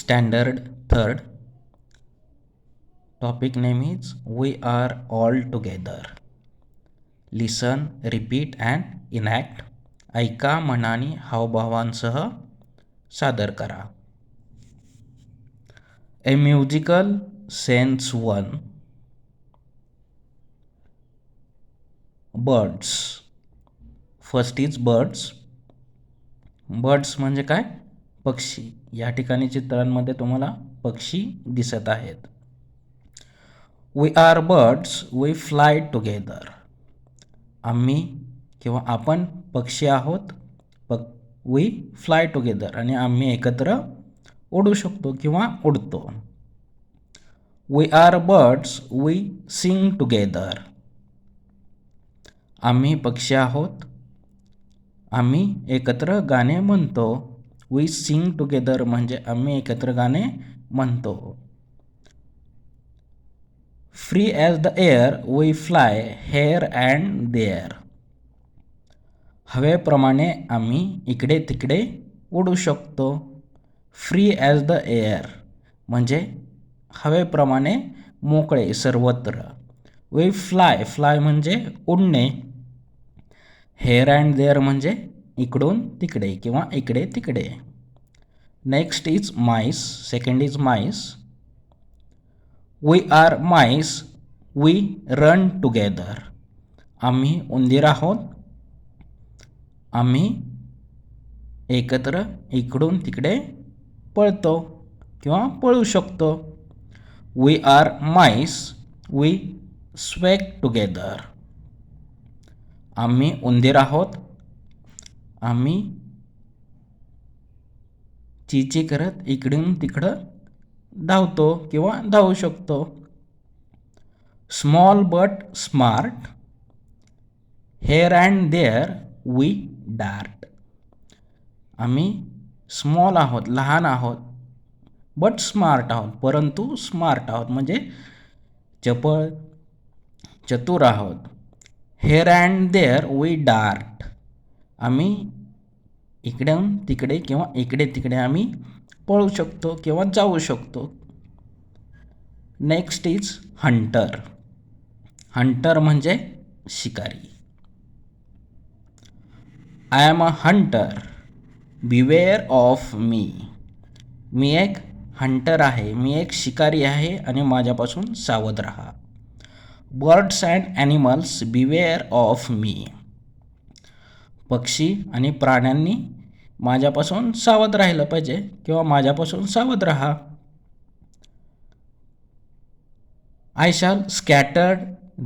Standard third. Topic name is We Are All Together. Listen, repeat and enact. ऐका, मनानी हावभावांसह सादर करा. A musical sense 1. Birds. First is birds. Birds म्हणजे काय? पक्षी. या ठिकाणी चित्रांमध्ये तुम्हाला पक्षी दिसत आहेत. We are birds, we fly together. आम्ही किंवा आपण पक्षी आहोत. वी फ्लाय टुगेदर आणि आम्ही एकत्र उडू शकतो किंवा उडतो. We are birds, we sing together. आम्ही पक्षी आहोत. आम्ही एकत्र गाणे म्हणतो. वी सिंग टुगेदर म्हणजे आम्ही एकत्र गाणे म्हणतो. Free as the air we fly here and there. हवेप्रमाणे आम्ही इकडे तिकडे उडू शकतो. फ्री ॲज द एअर म्हणजे हवेप्रमाणे मोकळे सर्वत्र. वी फ्लाय, फ्लाय म्हणजे उडणे. हेअर अँड देअर म्हणजे इकडून तिकडे किंवा इकडे तिकडे. Next is mice. Second is mice. We are mice, we run together. आम्ही उंदीर आहोत. आम्ही एकत्र इकडून तिकडे पळतो किंवा पळू शकतो. We are mice, we swag together. आम्ही उंदीर आहोत. आम्ही चिची करत इकडून तिकडं धावतो किंवा धावू शकतो. Small but smart. Here and there we dart. आम्ही स्मॉल आहोत, लहान आहोत. बट स्मार्ट आहोत, परंतु स्मार्ट आहोत म्हणजे चपळ, चतुर आहोत. Here and there we dart. आम्ही इकडून तिकडे किंवा इकडे तिकडे आम्ही पळू शकतो किंवा जाऊ शकतो. Next is Hunter. हंटर म्हणजे शिकारी. I am a hunter, beware of me. मी एक हंटर आहे, मी एक शिकारी आहे आणि माझ्यापासून सावध राहा. बर्ड्स अँड ॲनिमल्स बिवेअर ऑफ मी. पक्षी आणि प्राण्यांनी माझ्यापासून सावध राहिलं पाहिजे किंवा माझ्यापासून सावध राहा. I shall scattered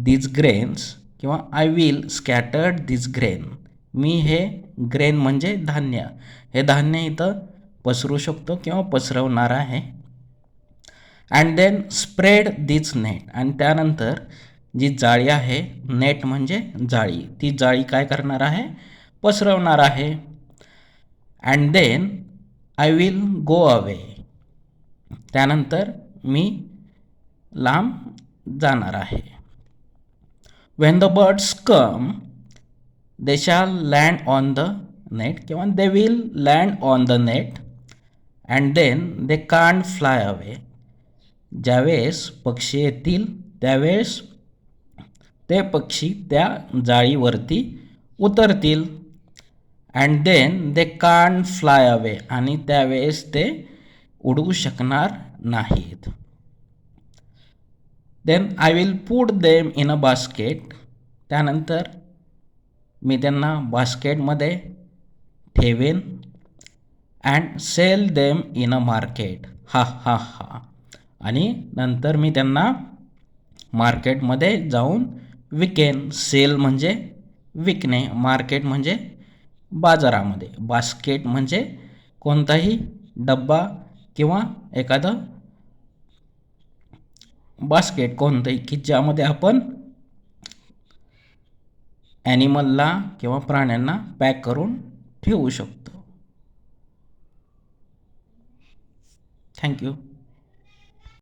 this grains किंवा I will scattered this grain. मी हे ग्रेन म्हणजे धान्य, हे धान्य इथं पसरू शकतो किंवा पसरवणार आहे. And then spread this net. आणि त्यानंतर जी जाळी आहे, नेट म्हणजे जाळी, ती जाळी काय करणार आहे? पसरवणार आहे. And then I will go away. त्यानंतर मी लांब जाणार आहे. When the birds come they shall land on the net किंवा they will land on the net and then they can't fly away. ज्यावेळेस पक्षी येतील त्यावेळेस ते पक्षी त्या जाळीवरती उतरतील. And then they can't fly away. आणि त्यावेळेस ते उडू शकणार नाहीत. Then I will put them in a basket. त्यानंतर मी त्यांना बास्केटमध्ये ठेवेन. And sell them in a market. हा हा हा. आणि नंतर मी त्यांना मार्केटमध्ये जाऊन विकेन. सेल म्हणजे विकणे, मार्केट म्हणजे बाजारामध्ये, बास्केट म्हणजे कोणताही डब्बा किंवा एखादं बास्केट कोणतंही की ज्यामध्ये आपण ॲनिमलला किंवा प्राण्यांना पॅक करून ठेवू शकतो. थँक्यू.